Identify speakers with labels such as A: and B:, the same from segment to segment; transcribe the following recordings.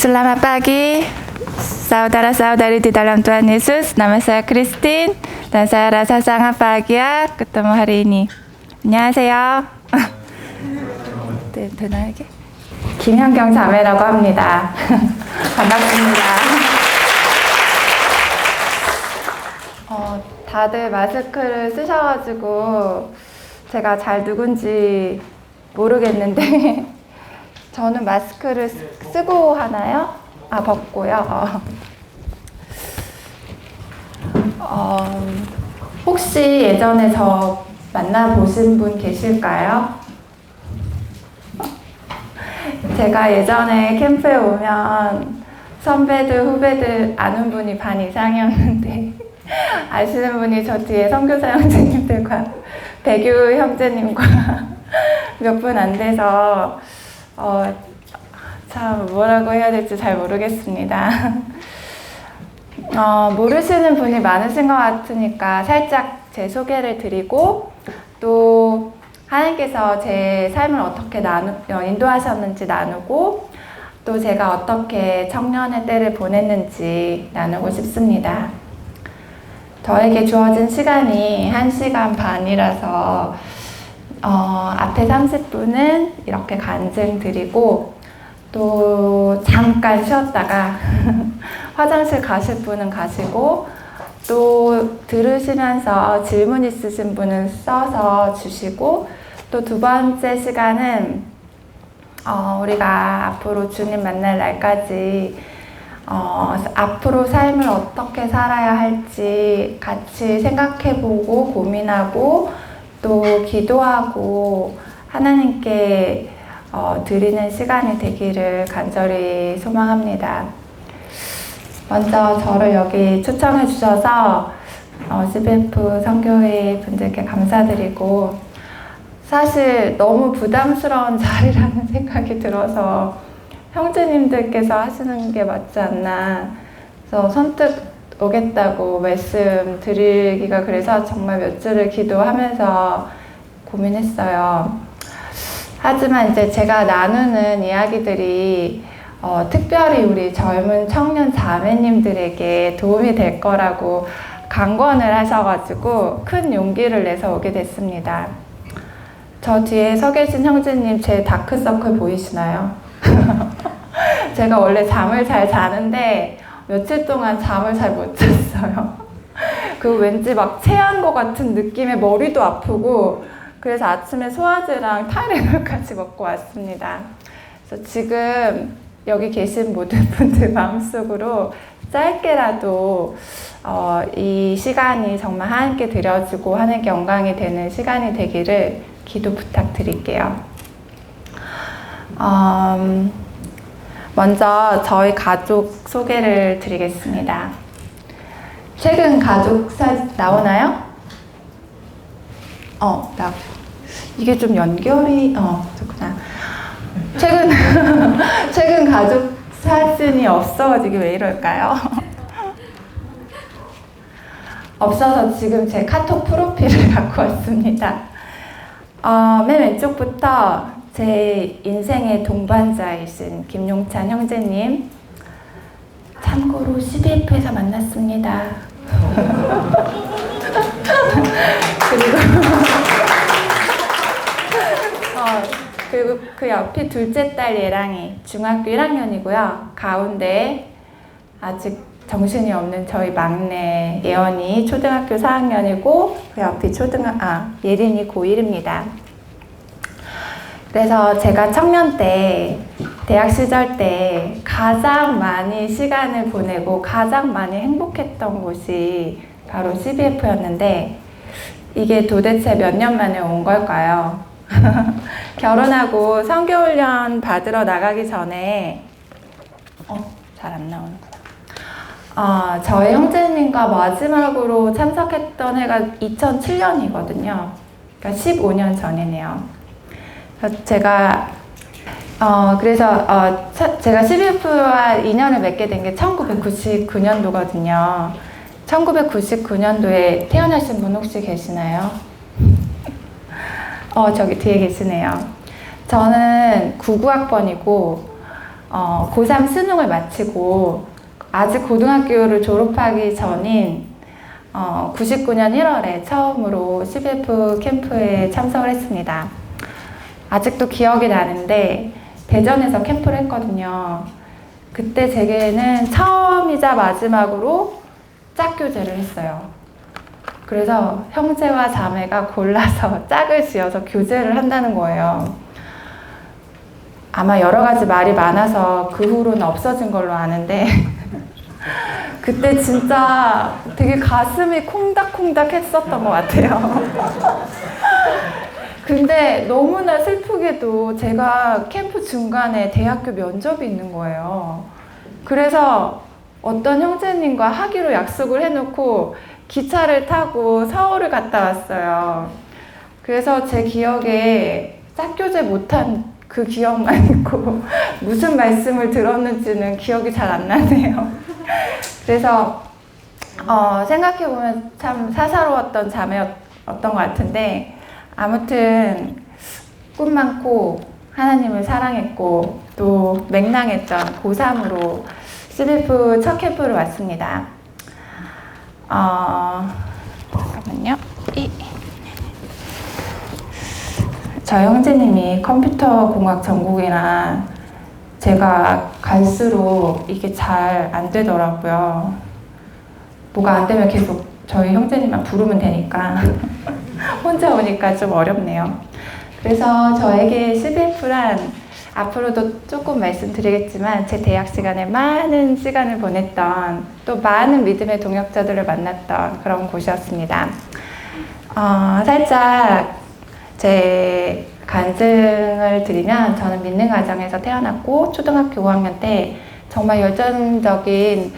A: Selamat pagi, saudara-saudari di dalam Tuhan Yesus. Nama saya Christine dan saya rasa sangat bahagia ketemu hari ini. 안녕하세요. 되나 이게? 김현경 자매라고 합니다. 반갑습니다. 다들 마스크를 쓰셔가지고 제가 잘 누군지 모르겠는데 저는 마스크를 쓰고 하나요? 벗고요. 혹시 예전에 저 만나보신 분 계실까요? 제가 예전에 캠프에 오면 선배들, 후배들 아는 분이 반 이상이었는데 아시는 분이 저 뒤에 선교사 형제님들과 배교 형제님과 몇 분 안 돼서 참 뭐라고 해야 될지 잘 모르겠습니다. 모르시는 분이 많으신 것 같으니까 살짝 제 소개를 드리고 또 하나님께서 제 삶을 어떻게 인도하셨는지 나누고 또 제가 어떻게 청년의 때를 보냈는지 나누고 싶습니다. 저에게 주어진 시간이 1시간 반이라서 앞에 30분은 이렇게 간증 드리고 또 잠깐 쉬었다가 화장실 가실 분은 가시고 또 들으시면서 질문 있으신 분은 써서 주시고 또 두 번째 시간은 우리가 앞으로 주님 만날 날까지 앞으로 삶을 어떻게 살아야 할지 같이 생각해보고 고민하고 또 기도하고 하나님께 드리는 시간이 되기를 간절히 소망합니다. 먼저 저를 여기 초청해 주셔서 CBF 선교회 분들께 감사드리고 사실 너무 부담스러운 자리라는 생각이 들어서 형제님들께서 하시는 게 맞지 않나 그래서 선뜻 오겠다고 말씀 드리기가 그래서 정말 몇 주를 기도하면서 고민했어요. 하지만 이제 제가 나누는 이야기들이 특별히 우리 젊은 청년 자매님들에게 도움이 될 거라고 강권을 하셔가지고 큰 용기를 내서 오게 됐습니다. 저 뒤에 서 계신 형제님 제 다크서클 보이시나요? 제가 원래 잠을 잘 자는데 며칠 동안 잠을 잘 못 잤어요. 그 왠지 막 체한 것 같은 느낌에 머리도 아프고 그래서 아침에 소화제랑 타이레놀까지 먹고 왔습니다. 그래서 지금 여기 계신 모든 분들 마음속으로 짧게라도 이 시간이 정말 하나님께 드려지고 하나님께 영광이 되는 시간이 되기를 기도 부탁드릴게요. 먼저 저희 가족 소개를 드리겠습니다. 최근 가족 사진 나오나요? 이게 좀 연결이 좋구나. 최근 가족 사진이 없어가지고 왜 이럴까요? 없어서 지금 제 카톡 프로필을 갖고 왔습니다. 맨 왼쪽부터 제 인생의 동반자이신 김용찬 형제님 참고로 CBF에서 만났습니다. 그리고 그 옆이 둘째 딸 예랑이 중학교 1학년이고요. 가운데 아직 정신이 없는 저희 막내 예원이 초등학교 4학년이고 그 옆이 예린이 고1입니다. 그래서 제가 청년 때, 대학 시절 때 가장 많이 시간을 보내고 가장 많이 행복했던 곳이 바로 CBF였는데 이게 도대체 몇 년 만에 온 걸까요? 결혼하고 선교훈련 받으러 나가기 전에 잘 안 나오는구나. 저희 형제님과 마지막으로 참석했던 해가 2007년이거든요. 그러니까 15년 전이네요. 제가 제가 CBF와 인연을 맺게 된 게 1999년도거든요. 1999년도에 태어나신 분 혹시 계시나요? 저기 뒤에 계시네요. 저는 99학번이고 고3 수능을 마치고 아직 고등학교를 졸업하기 전인 99년 1월에 처음으로 CBF 캠프에 참석을 했습니다. 아직도 기억이 나는데 대전에서 캠프를 했거든요. 그때 제게는 처음이자 마지막으로 짝교제를 했어요. 그래서 형제와 자매가 골라서 짝을 지어서 교제를 한다는 거예요. 아마 여러 가지 말이 많아서 그 후로는 없어진 걸로 아는데 그때 진짜 되게 가슴이 콩닥콩닥 했었던 것 같아요. 근데 너무나 슬프게도 제가 캠프 중간에 대학교 면접이 있는 거예요. 그래서 어떤 형제님과 하기로 약속을 해놓고 기차를 타고 서울을 갔다 왔어요. 그래서 제 기억에 짝교제 못한 그 기억만 있고 무슨 말씀을 들었는지는 기억이 잘 안 나네요. 그래서 생각해보면 참 사사로웠던 자매였던 것 같은데 아무튼 꿈 많고 하나님을 사랑했고 또 맹랑했던 고3으로 CBF 첫 캠프를 왔습니다. 잠깐만요. 저희 형제님이 컴퓨터 공학 전공이라 제가 갈수록 이게 잘 안 되더라고요. 뭐가 안 되면 계속 저희 형제님만 부르면 되니까 혼자 오니까 좀 어렵네요. 그래서 저에게 CBF란 앞으로도 조금 말씀드리겠지만 제 대학 시간에 많은 시간을 보냈던 또 많은 믿음의 동역자들을 만났던 그런 곳이었습니다. 살짝 제 간증을 드리면 저는 믿는 가정에서 태어났고 초등학교 5학년 때 정말 열정적인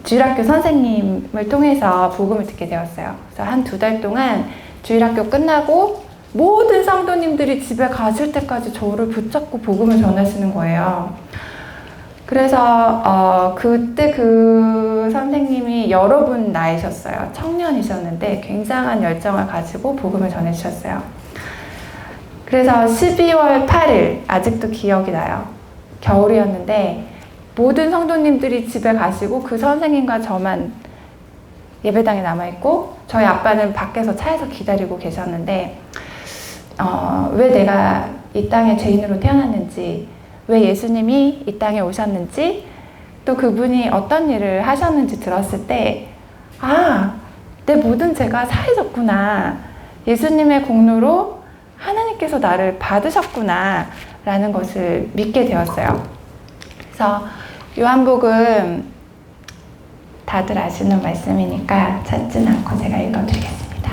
A: 주일학교 선생님을 통해서 복음을 듣게 되었어요. 그래서 한 2달 동안 주일학교 끝나고 모든 성도님들이 집에 가실 때까지 저를 붙잡고 복음을 전하시는 거예요. 그래서 그때 그 선생님이 여러 분 나이셨어요. 청년이셨는데 굉장한 열정을 가지고 복음을 전해주셨어요. 그래서 12월 8일 아직도 기억이 나요. 겨울이었는데 모든 성도님들이 집에 가시고 그 선생님과 저만 예배당에 남아있고 저희 아빠는 밖에서 차에서 기다리고 계셨는데 왜 내가 이 땅에 죄인으로 태어났는지, 왜 예수님이 이 땅에 오셨는지, 또 그분이 어떤 일을 하셨는지 들었을 때 내 모든 죄가 사해졌구나. 예수님의 공로로 하나님께서 나를 받으셨구나 라는 것을 믿게 되었어요. 그래서 요한복음 다들 아시는 말씀이니까 찾진 않고 제가 읽어드리겠습니다.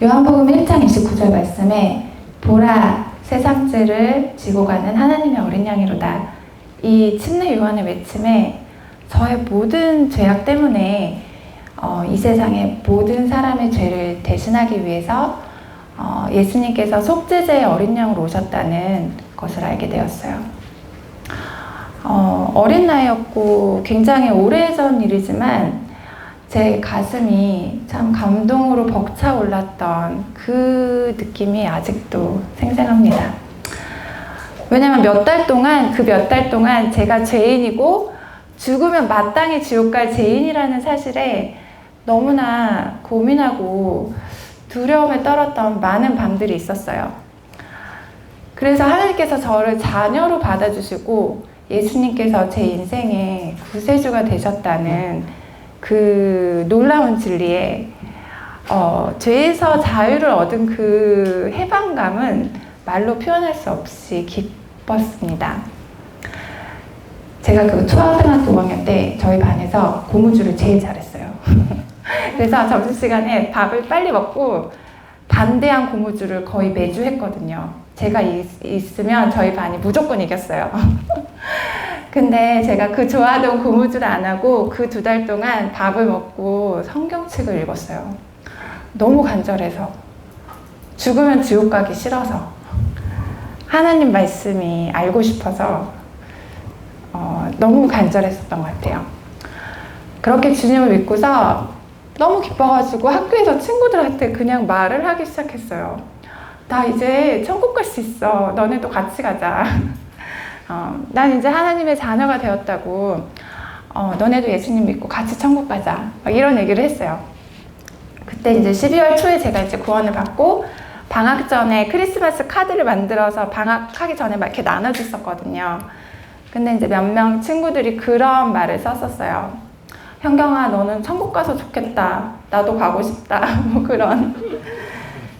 A: 요한복음 1장 29절 말씀에 보라 세상죄를 지고 가는 하나님의 어린 양이로다. 이 침례 요한의 외침에 저의 모든 죄악 때문에 이 세상의 모든 사람의 죄를 대신하기 위해서 예수님께서 속죄제의 어린 양으로 오셨다는 것을 알게 되었어요. 어린 나이였고 굉장히 오래전 일이지만 제 가슴이 참 감동으로 벅차올랐던 그 느낌이 아직도 생생합니다. 왜냐면 몇 달 동안 제가 죄인이고 죽으면 마땅히 지옥 갈 죄인이라는 사실에 너무나 고민하고 두려움에 떨었던 많은 밤들이 있었어요. 그래서 하나님께서 저를 자녀로 받아주시고 예수님께서 제 인생의 구세주가 되셨다는 그 놀라운 진리에 죄에서 자유를 얻은 그 해방감은 말로 표현할 수 없이 기뻤습니다. 제가 그 초등학교 5학년 때 저희 반에서 고무줄을 제일 잘했어요. 그래서 점심시간에 밥을 빨리 먹고 반대한 고무줄을 거의 매주 했거든요. 제가 있으면 저희 반이 무조건 이겼어요. 근데 제가 그 좋아하던 고무줄 안 하고 그 2달 동안 밥을 먹고 성경책을 읽었어요. 너무 간절해서. 죽으면 지옥 가기 싫어서. 하나님 말씀이 알고 싶어서 너무 간절했었던 것 같아요. 그렇게 주님을 믿고서 너무 기뻐가지고 학교에서 친구들한테 그냥 말을 하기 시작했어요. 나 이제 천국 갈 수 있어. 너네도 같이 가자. 난 이제 하나님의 자녀가 되었다고. 너네도 예수님 믿고 같이 천국 가자. 막 이런 얘기를 했어요. 그때 이제 12월 초에 제가 이제 구원을 받고 방학 전에 크리스마스 카드를 만들어서 방학하기 전에 막 이렇게 나눠줬었거든요. 근데 이제 몇 명 친구들이 그런 말을 썼었어요. 현경아, 너는 천국 가서 좋겠다. 나도 가고 싶다. 뭐 그런.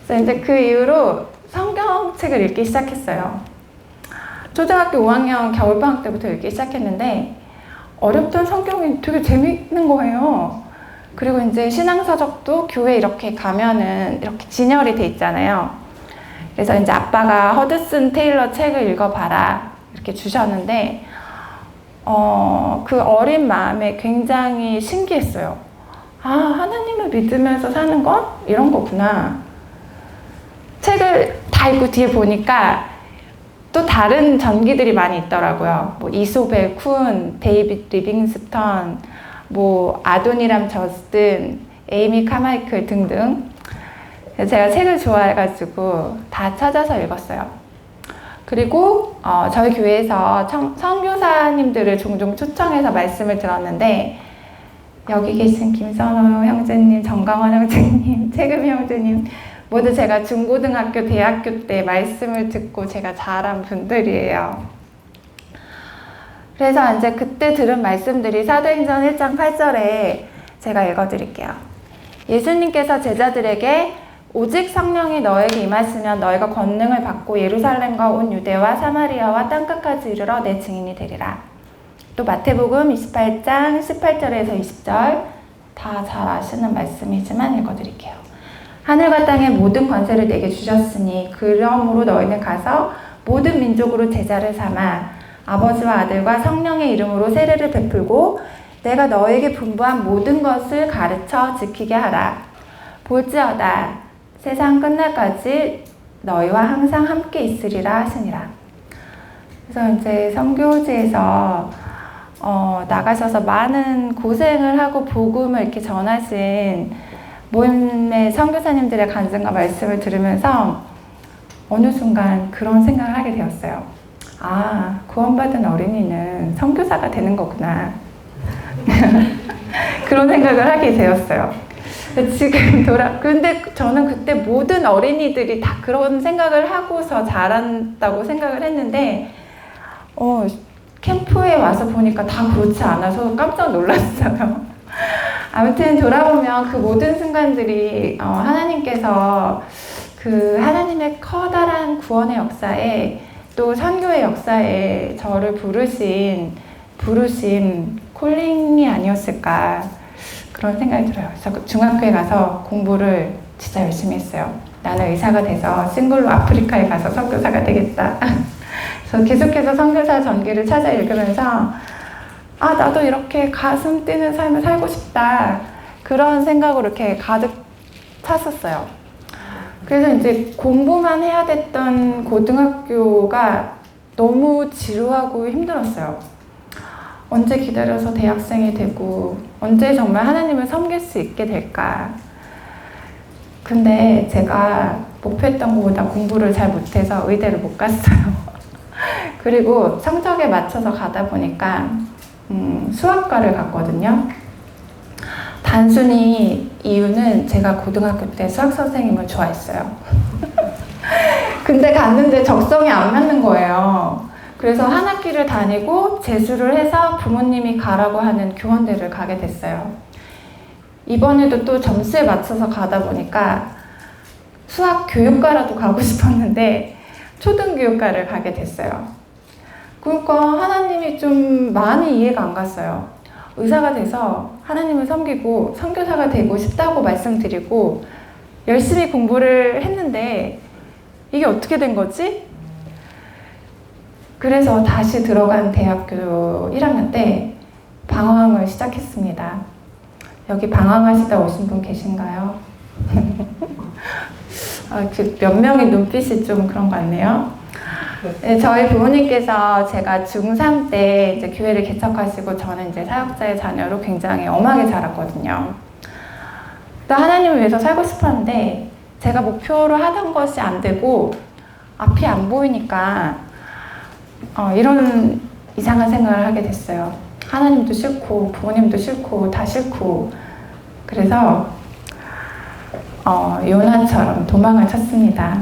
A: 그래서 이제 그 이후로 성경책을 읽기 시작했어요. 초등학교 5학년 겨울방학 때부터 읽기 시작했는데 어렵던 성경이 되게 재밌는 거예요. 그리고 이제 신앙서적도 교회 이렇게 가면은 이렇게 진열이 돼 있잖아요. 그래서 이제 아빠가 허드슨 테일러 책을 읽어봐라 이렇게 주셨는데 그 어린 마음에 굉장히 신기했어요. 아, 하나님을 믿으면서 사는 건 이런 거구나. 책을 다 읽고 뒤에 보니까 또 다른 전기들이 많이 있더라고요. 뭐 이소벨 쿤, 데이빗 리빙스턴, 뭐 아도니람 저스틴, 에이미 카마이클 등등. 제가 책을 좋아해가지고 다 찾아서 읽었어요. 그리고 저희 교회에서 선교사님들을 종종 초청해서 말씀을 들었는데 여기 계신 김선호 형제님, 정강원 형제님, 최금희 형제님 모두 제가 중고등학교, 대학교 때 말씀을 듣고 제가 자란 분들이에요. 그래서 이제 그때 들은 말씀들이 사도행전 1장 8절에 제가 읽어드릴게요. 예수님께서 제자들에게 오직 성령이 너에게 임하시면 너희가 권능을 받고 예루살렘과 온 유대와 사마리아와 땅끝까지 이르러 내 증인이 되리라. 또 마태복음 28장 18절에서 20절 다 잘 아시는 말씀이지만 읽어드릴게요. 하늘과 땅의 모든 권세를 내게 주셨으니 그러므로 너희는 가서 모든 민족으로 제자를 삼아 아버지와 아들과 성령의 이름으로 세례를 베풀고 내가 너에게 분부한 모든 것을 가르쳐 지키게 하라. 볼지어다 세상 끝날까지 너희와 항상 함께 있으리라 하시니라. 그래서 이제 선교지에서 나가셔서 많은 고생을 하고 복음을 이렇게 전하신 모임의 선교사님들의 간증과 말씀을 들으면서 어느 순간 그런 생각을 하게 되었어요. 아, 구원받은 어린이는 선교사가 되는 거구나. 그런 생각을 하게 되었어요. 지금 근데 저는 그때 모든 어린이들이 다 그런 생각을 하고서 자란다고 생각을 했는데, 캠프에 와서 보니까 다 그렇지 않아서 깜짝 놀랐어요. 아무튼 돌아보면 그 모든 순간들이 하나님께서 그 하나님의 커다란 구원의 역사에 또 선교의 역사에 저를 부르심, 콜링이 아니었을까 그런 생각이 들어요. 그래서 중학교에 가서 공부를 진짜 열심히 했어요. 나는 의사가 돼서 싱글로 아프리카에 가서 선교사가 되겠다. 그래서 계속해서 선교사 전기를 찾아 읽으면서 아, 나도 이렇게 가슴 뛰는 삶을 살고 싶다. 그런 생각으로 이렇게 가득 찼었어요. 그래서 이제 공부만 해야 됐던 고등학교가 너무 지루하고 힘들었어요. 언제 기다려서 대학생이 되고, 언제 정말 하나님을 섬길 수 있게 될까. 근데 제가 목표했던 것보다 공부를 잘 못해서 의대를 못 갔어요. 그리고 성적에 맞춰서 가다 보니까 수학과를 갔거든요. 단순히 이유는 제가 고등학교 때 수학 선생님을 좋아했어요. 근데 갔는데 적성이 안 맞는 거예요. 그래서 한 학기를 다니고 재수를 해서 부모님이 가라고 하는 교원대를 가게 됐어요. 이번에도 또 점수에 맞춰서 가다 보니까 수학 교육과라도 가고 싶었는데 초등교육과를 가게 됐어요. 그러니까 하나님이 좀 많이 이해가 안 갔어요. 의사가 돼서 하나님을 섬기고 선교사가 되고 싶다고 말씀드리고 열심히 공부를 했는데 이게 어떻게 된 거지? 그래서 다시 들어간 대학교 1학년 때 방황을 시작했습니다. 여기 방황하시다 오신 분 계신가요? 몇 명의 눈빛이 좀 그런 것 같네요. 네, 저희 부모님께서 제가 중3 때 이제 교회를 개척하시고 저는 이제 사역자의 자녀로 굉장히 엄하게 자랐거든요. 또 하나님을 위해서 살고 싶었는데 제가 목표로 하던 것이 안 되고 앞이 안 보이니까 이런 이상한 생각을 하게 됐어요. 하나님도 싫고 부모님도 싫고 다 싫고. 그래서 요나처럼 도망을 쳤습니다.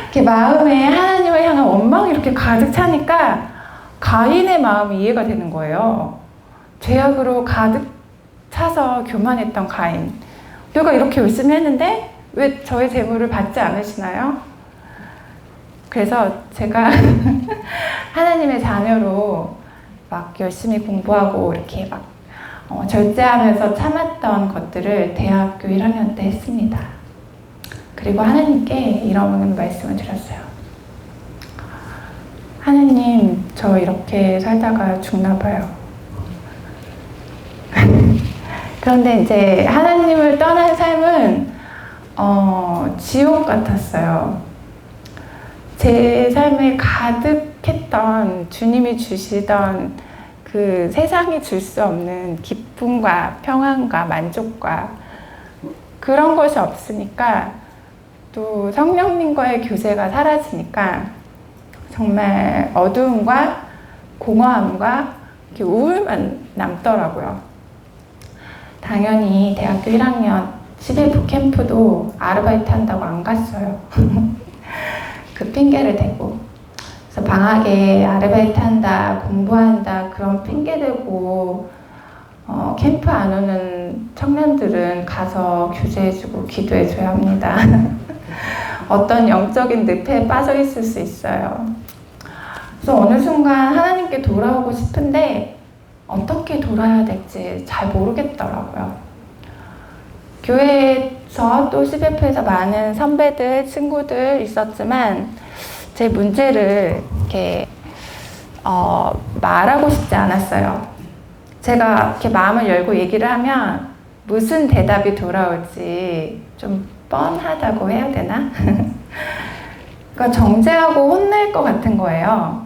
A: 이렇게 마음에 하나님을 향한 원망이 이렇게 가득 차니까 가인의 마음이 이해가 되는 거예요. 죄악으로 가득 차서 교만했던 가인. 내가 이렇게 열심히 했는데 왜 저의 재물을 받지 않으시나요? 그래서 제가 하나님의 자녀로 막 열심히 공부하고 이렇게 막 절제하면서 참았던 것들을 대학교 1학년 때 했습니다. 그리고 하나님께 이런 말씀을 드렸어요. 하나님, 저 이렇게 살다가 죽나 봐요. 그런데 이제 하나님을 떠난 삶은 지옥 같았어요. 제 삶에 가득했던 주님이 주시던 그 세상이 줄 수 없는 기쁨과 평안과 만족과 그런 것이 없으니까, 또 성령님과의 교제가 사라지니까 정말 어두움과 공허함과 이렇게 우울만 남더라고요. 당연히 대학교 1학년 11부 캠프도 아르바이트 한다고 안 갔어요. 그 핑계를 대고. 그래서 방학에 아르바이트 한다, 공부한다, 그런 핑계 대고 캠프 안 오는 청년들은 가서 교제해주고 기도해줘야 합니다. 어떤 영적인 늪에 빠져 있을 수 있어요. 그래서 어느 순간 하나님께 돌아오고 싶은데 어떻게 돌아야 될지 잘 모르겠더라고요. 교회에서 또 CBF에서 많은 선배들, 친구들 있었지만 제 문제를 이렇게 말하고 싶지 않았어요. 제가 이렇게 마음을 열고 얘기를 하면 무슨 대답이 돌아올지 좀 뻔하다고 해야 되나? 그러니까 정죄하고 혼낼 것 같은 거예요.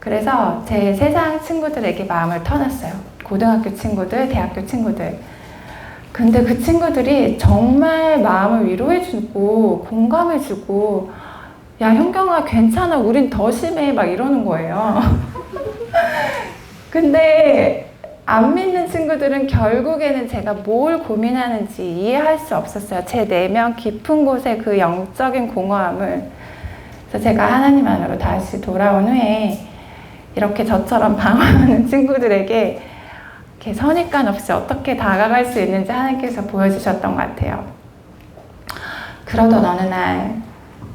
A: 그래서 제 세상 친구들에게 마음을 터놨어요. 고등학교 친구들, 대학교 친구들. 근데 그 친구들이 정말 마음을 위로해주고 공감해주고, 야 현경아 괜찮아, 우린 더 심해, 막 이러는 거예요. 근데 안 믿는 친구들은 결국에는 제가 뭘 고민하는지 이해할 수 없었어요. 제 내면 깊은 곳에 그 영적인 공허함을. 그래서 제가 하나님 안으로 다시 돌아온 후에 이렇게 저처럼 방황하는 친구들에게 이렇게 선입관 없이 어떻게 다가갈 수 있는지 하나님께서 보여주셨던 것 같아요. 그러던 어느 날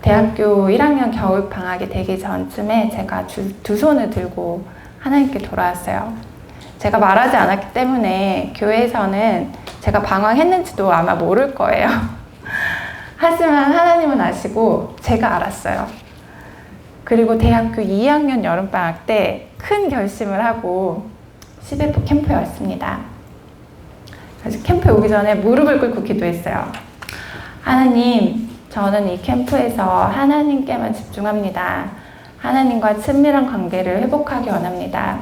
A: 대학교 1학년 겨울 방학이 되기 전쯤에 제가 두 손을 들고 하나님께 돌아왔어요. 제가 말하지 않았기 때문에 교회에서는 제가 방황했는지도 아마 모를 거예요. 하지만 하나님은 아시고 제가 알았어요. 그리고 대학교 2학년 여름방학 때 큰 결심을 하고 CBF 캠프에 왔습니다. 그래서 캠프에 오기 전에 무릎을 꿇고 기도했어요. 하나님, 저는 이 캠프에서 하나님께만 집중합니다. 하나님과 친밀한 관계를 회복하기 원합니다.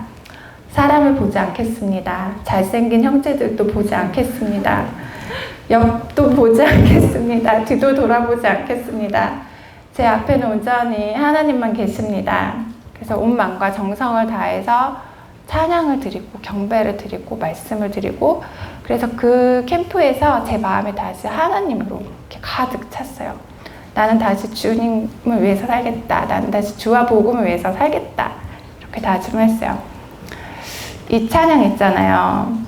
A: 사람을 보지 않겠습니다. 잘생긴 형제들도 보지 않겠습니다. 옆도 보지 않겠습니다. 뒤도 돌아보지 않겠습니다. 제 앞에는 온전히 하나님만 계십니다. 그래서 온 마음과 정성을 다해서 찬양을 드리고 경배를 드리고 말씀을 드리고, 그래서 그 캠프에서 제 마음이 다시 하나님으로 이렇게 가득 찼어요. 나는 다시 주님을 위해서 살겠다. 나는 다시 주와 복음을 위해서 살겠다. 이렇게 다짐을 했어요. 이 찬양 있잖아요.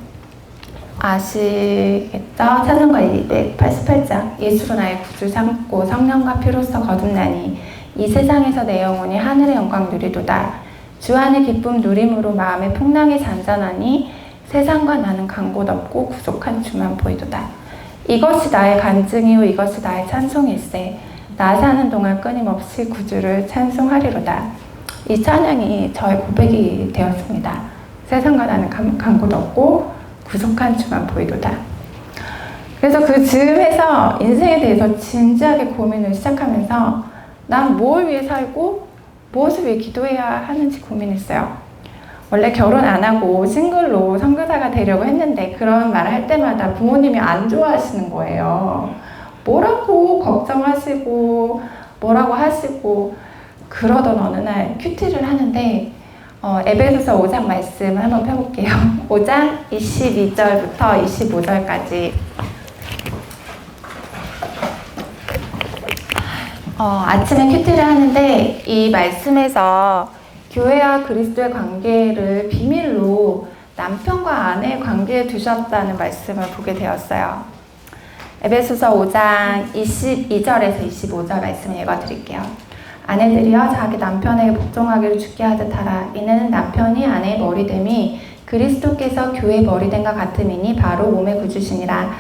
A: 아시겠죠? 찬송가 288장. 예수로 나의 구주 삼고 성령과 피로써 거듭나니 이 세상에서 내 영혼이 하늘의 영광 누리도다. 주 안의 기쁨 누림으로 마음의 풍랑이 잔잔하니 세상과 나는 간 곳 없고 구속한 주만 보이도다. 이것이 나의 간증이요 이것이 나의 찬송일세. 나 사는 동안 끊임없이 구주를 찬송하리로다. 이 찬양이 저의 고백이 되었습니다. 세상과 나는 간 곳 없고 구속한 주만 보이도다. 그래서 그 즈음에서 인생에 대해서 진지하게 고민을 시작하면서 난 뭘 위해 살고 무엇을 위해 기도해야 하는지 고민했어요. 원래 결혼 안 하고 싱글로 선교사가 되려고 했는데 그런 말을 할 때마다 부모님이 안 좋아하시는 거예요. 뭐라고 걱정하시고 뭐라고 하시고 그러던 어느 날 큐티를 하는데 에베소서 5장 말씀을 한번 펴볼게요. 5장 22절부터 25절까지 아침에 큐티를 하는데 이 말씀에서 교회와 그리스도의 관계를 비밀로 남편과 아내의 관계에 두셨다는 말씀을 보게 되었어요. 에베소서 5장 22절에서 25절 말씀을 읽어드릴게요. 아내들이여 자기 남편에게 복종하기를 주께 하듯 하라. 이는 남편이 아내의 머리됨이 그리스도께서 교회의 머리됨과 같음이니 바로 몸의 구주시니라.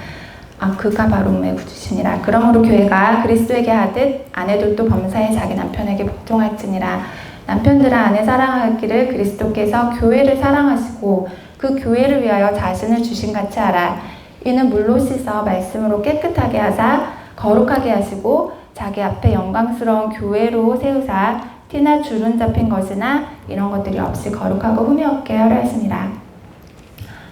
A: 그가 바로 몸의 구주시니라. 그러므로 교회가 그리스도에게 하듯 아내들도 범사에 자기 남편에게 복종할지니라. 남편들아 아내 사랑하기를 그리스도께서 교회를 사랑하시고 그 교회를 위하여 자신을 주신 같이 하라. 이는 물로 씻어 말씀으로 깨끗하게 하사 거룩하게 하시고 자기 앞에 영광스러운 교회로 세우사 티나 주름 잡힌 것이나 이런 것들이 없이 거룩하고 흠이 없게 하려 하시니라.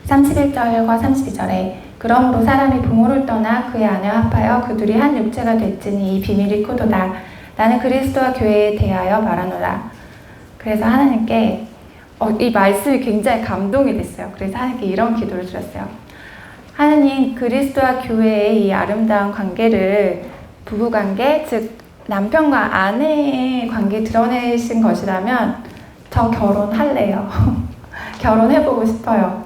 A: 31절과 32절에 그러므로 사람이 부모를 떠나 그의 아내와 합하여 그 둘이 한 육체가 될지니 이 비밀이 크도다. 나는 그리스도와 교회에 대하여 말하노라. 그래서 하나님께 이 말씀이 굉장히 감동이 됐어요. 그래서 하나님께 이런 기도를 드렸어요. 하나님, 그리스도와 교회의 이 아름다운 관계를 부부관계, 즉 남편과 아내의 관계 드러내신 것이라면 저 결혼할래요. 결혼해보고 싶어요.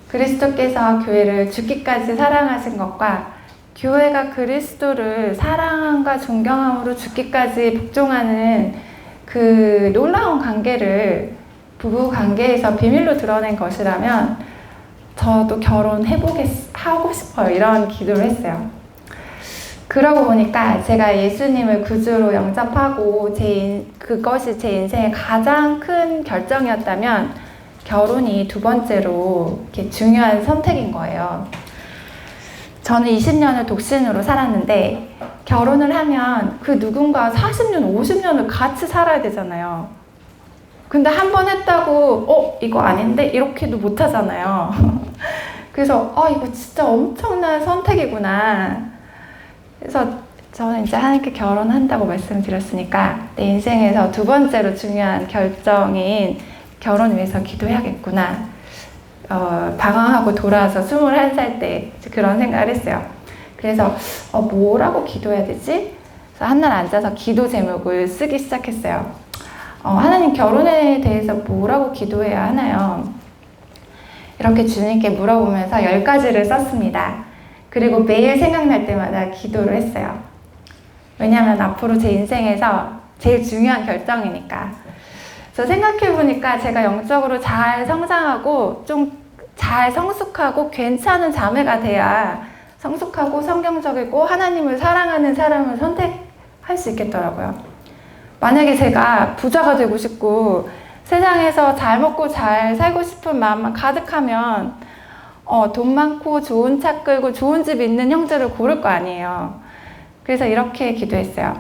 A: 그리스도께서 교회를 죽기까지 사랑하신 것과 교회가 그리스도를 사랑함과 존경함으로 죽기까지 복종하는 그 놀라운 관계를 부부 관계에서 비밀로 드러낸 것이라면 저도 하고 싶어요. 이런 기도를 했어요. 그러고 보니까 제가 예수님을 구주로 영접하고 그것이 제 인생의 가장 큰 결정이었다면 결혼이 두 번째로 이렇게 중요한 선택인 거예요. 저는 20년을 독신으로 살았는데 결혼을 하면 그 누군가 40년, 50년을 같이 살아야 되잖아요. 근데 한 번 했다고 이거 아닌데? 이렇게도 못 하잖아요. 그래서 이거 진짜 엄청난 선택이구나. 그래서 저는 이제 하나님께 결혼한다고 말씀드렸으니까 내 인생에서 두 번째로 중요한 결정인 결혼 위해서 기도해야겠구나. 방황하고 돌아와서 21살 때 그런 생각을 했어요. 그래서 뭐라고 기도해야 되지? 그래서 한날 앉아서 기도 제목을 쓰기 시작했어요. 하나님, 결혼에 대해서 뭐라고 기도해야 하나요? 이렇게 주님께 물어보면서 10가지를 썼습니다. 그리고 매일 생각날 때마다 기도를 했어요. 왜냐하면 앞으로 제 인생에서 제일 중요한 결정이니까. 그래서 생각해보니까 제가 영적으로 잘 성장하고 좀 잘 성숙하고 괜찮은 자매가 돼야 성숙하고 성경적이고 하나님을 사랑하는 사람을 선택할 수 있겠더라고요. 만약에 제가 부자가 되고 싶고 세상에서 잘 먹고 잘 살고 싶은 마음만 가득하면 돈 많고 좋은 차 끌고 좋은 집 있는 형제를 고를 거 아니에요. 그래서 이렇게 기도했어요.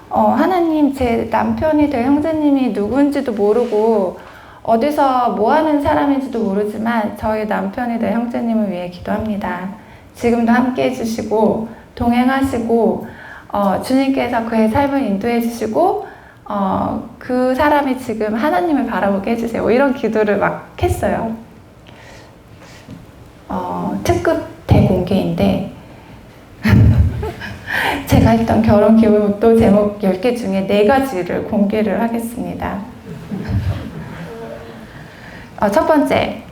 A: 하나님, 제 남편이 될 형제님이 누군지도 모르고 어디서 뭐 하는 사람인지도 모르지만 저희 남편이 될 형제님을 위해 기도합니다. 지금도 함께 해주시고 동행하시고 주님께서 그의 삶을 인도해 주시고 그 사람이 지금 하나님을 바라보게 해주세요. 이런 기도를 막 했어요. 특급 대공개인데 제가 했던 결혼 기도 제목 10개 중에 4가지를 공개를 하겠습니다. 첫 번째,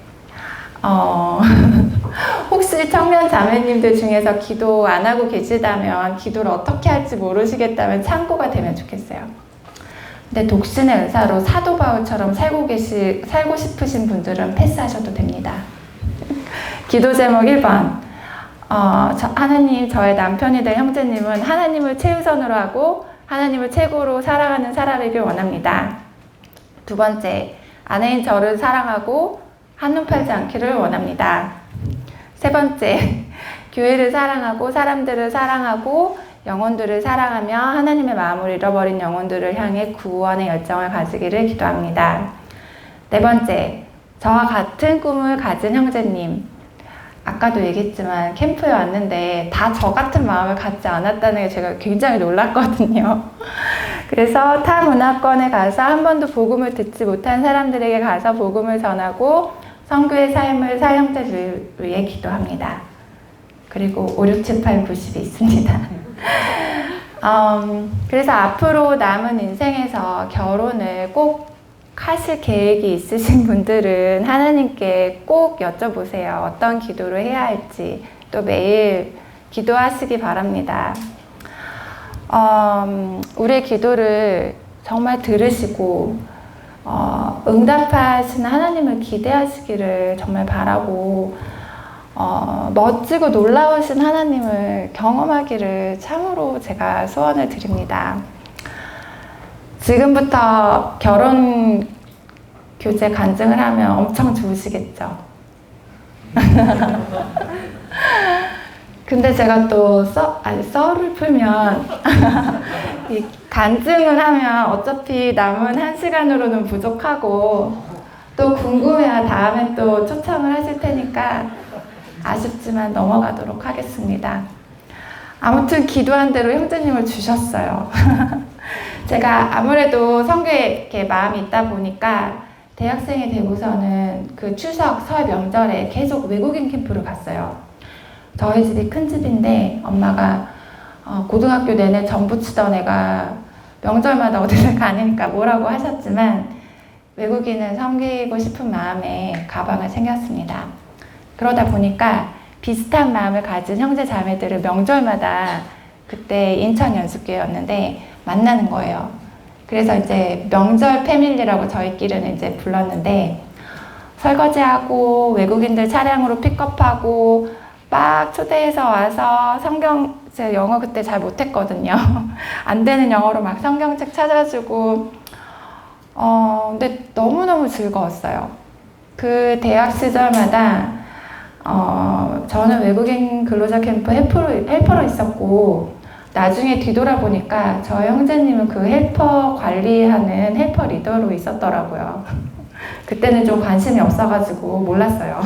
A: 혹시 청년 자매님들 중에서 기도 안 하고 계시다면 기도를 어떻게 할지 모르시겠다면 참고가 되면 좋겠어요. 근데 독신의 은사로 사도 바울처럼 살고 싶으신 분들은 패스하셔도 됩니다. 기도 제목 1번, 하나님, 저의 남편이 될 형제님은 하나님을 최우선으로 하고 하나님을 최고로 사랑하는 사람이길 원합니다. 두 번째, 아내인 저를 사랑하고 한눈 팔지 않기를 원합니다. 세 번째, 교회를 사랑하고 사람들을 사랑하고 영혼들을 사랑하며 하나님의 마음을 잃어버린 영혼들을 향해 구원의 열정을 가지기를 기도합니다. 네 번째, 저와 같은 꿈을 가진 형제님, 아까도 얘기했지만 캠프에 왔는데 다 저 같은 마음을 갖지 않았다는 게 제가 굉장히 놀랐거든요. 그래서 타 문화권에 가서 한 번도 복음을 듣지 못한 사람들에게 가서 복음을 전하고 선교의 삶을 살 형제를 위해 기도합니다. 그리고 5, 6, 7, 8, 90이 있습니다. 그래서 앞으로 남은 인생에서 결혼을 꼭 하실 계획이 있으신 분들은 하나님께 꼭 여쭤보세요. 어떤 기도를 해야 할지. 또 매일 기도하시기 바랍니다. 우리의 기도를 정말 들으시고 응답하시는 하나님을 기대하시기를 정말 바라고 멋지고 놀라우신 하나님을 경험하기를 참으로 제가 소원을 드립니다. 지금부터 결혼 교제 간증을 하면 엄청 좋으시겠죠? 근데 제가 또 썰을 풀면 이 간증을 하면 어차피 남은 1시간으로는 부족하고 또 궁금해야 다음에 또 초청을 하실 테니까 아쉽지만 넘어가도록 하겠습니다. 아무튼 기도한 대로 형제님을 주셨어요. 제가 아무래도 선교에 이렇게 마음이 있다 보니까 대학생이 되고서는 그 추석, 설 명절에 계속 외국인 캠프를 갔어요. 저희 집이 큰 집인데 엄마가 고등학교 내내 전 부치던 애가 명절마다 어디를 가니까 뭐라고 하셨지만 외국인을 섬기고 싶은 마음에 가방을 챙겼습니다. 그러다 보니까 비슷한 마음을 가진 형제 자매들을 명절마다 그때 인천 연습교회였는데 만나는 거예요. 그래서 이제 명절 패밀리라고 저희끼리는 이제 불렀는데 설거지하고 외국인들 차량으로 픽업하고 막 초대해서 와서 성경, 제가 영어 그때 잘 못했거든요. 안 되는 영어로 막 성경책 찾아주고 근데 너무너무 즐거웠어요. 그 대학 시절마다 저는 외국인 근로자 캠프 헬퍼로 있었고 나중에 뒤돌아보니까 저희 형제님은 그 헬퍼 관리하는 헬퍼 리더로 있었더라고요. 그때는 좀 관심이 없어가지고 몰랐어요.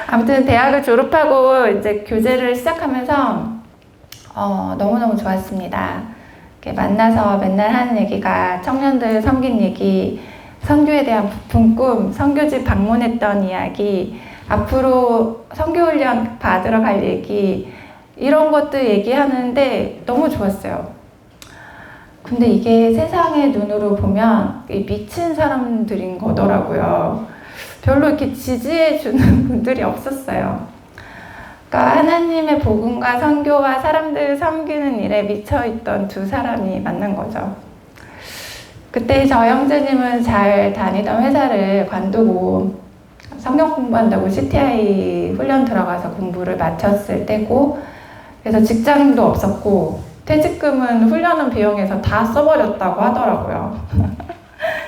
A: 아무튼 대학을 졸업하고 이제 교제를 시작하면서 너무너무 좋았습니다. 이렇게 만나서 맨날 하는 얘기가 청년들 섬긴 얘기, 선교에 대한 부푼 꿈, 선교지 방문했던 이야기, 앞으로 선교훈련 받으러 갈 얘기 이런 것들 얘기하는데 너무 좋았어요. 근데 이게 세상의 눈으로 보면 미친 사람들인 거더라고요. 별로 이렇게 지지해 주는 분들이 없었어요. 그러니까 하나님의 복음과 선교와 사람들 섬기는 일에 미쳐있던 두 사람이 만난 거죠. 그때 저 형제님은 잘 다니던 회사를 관두고 성경 공부한다고 CTI 훈련 들어가서 공부를 마쳤을 때고, 그래서 직장도 없었고 퇴직금은 훈련원 비용에서 다 써버렸다고 하더라고요.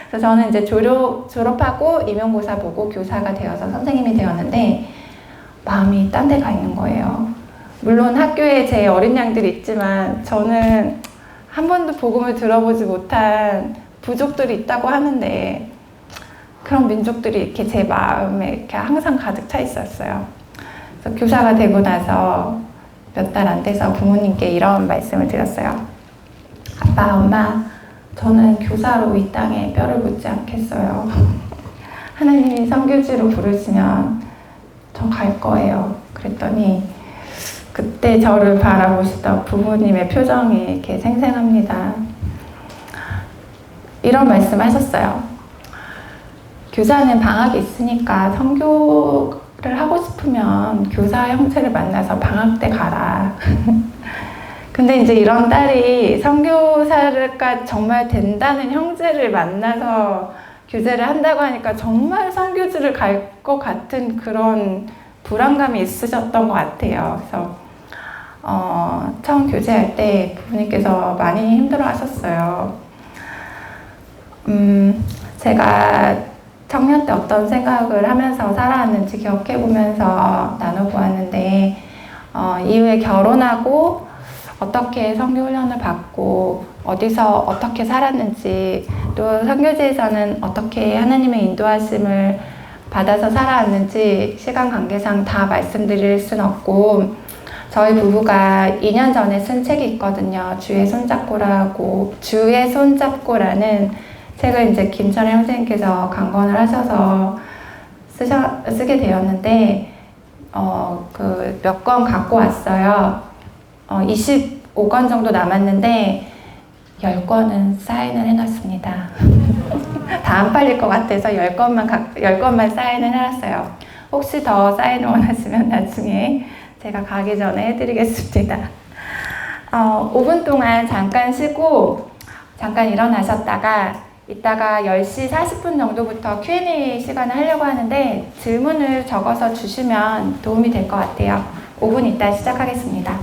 A: 그래서 저는 이제 졸업하고 임용고사 보고 교사가 되어서 선생님이 되었는데 마음이 딴 데 가 있는 거예요. 물론 학교에 제 어린 양들이 있지만 저는 한 번도 복음을 들어보지 못한 부족들이 있다고 하는데 그런 민족들이 이렇게 제 마음에 이렇게 항상 가득 차 있었어요. 그래서 교사가 되고 나서 몇 달 안 돼서 부모님께 이런 말씀을 드렸어요. 아빠, 엄마, 저는 교사로 이 땅에 뼈를 묻지 않겠어요. 하나님이 선교지로 부르시면 저 갈 거예요. 그랬더니 그때 저를 바라보시던 부모님의 표정이 이렇게 생생합니다. 이런 말씀 하셨어요. 교사는 방학이 있으니까 선교를 하고 싶으면 교사 형제를 만나서 방학 때 가라. 근데 이제 이런 딸이 선교사가 정말 된다는 형제를 만나서 교제를 한다고 하니까 정말 선교지를 갈 것 같은 그런 불안감이 있으셨던 것 같아요. 그래서 처음 교제할 때 부모님께서 많이 힘들어 하셨어요. 제가 청년 때 어떤 생각을 하면서 살아왔는지 기억해보면서 나눠보았는데 이후에 결혼하고 어떻게 선교훈련을 받고 어디서 어떻게 살았는지 또 선교지에서는 어떻게 하나님의 인도하심을 받아서 살아왔는지 시간 관계상 다 말씀드릴 순 없고, 저희 부부가 2년 전에 쓴 책이 있거든요. 주의 손잡고라는 책을 이제 김철애 형제님께서 강권을 하셔서 쓰게 되었는데, 그 몇 권 갖고 왔어요. 25권 정도 남았는데 10권은 사인을 해놨습니다. 다 안 팔릴 것 같아서 10권만 사인을 해놨어요. 혹시 더 사인을 원하시면 나중에 제가 가기 전에 해드리겠습니다. 5분 동안 잠깐 쉬고 잠깐 일어나셨다가 이따가 10시 40분 정도부터 Q&A 시간을 하려고 하는데 질문을 적어서 주시면 도움이 될 것 같아요. 5분 있다 시작하겠습니다.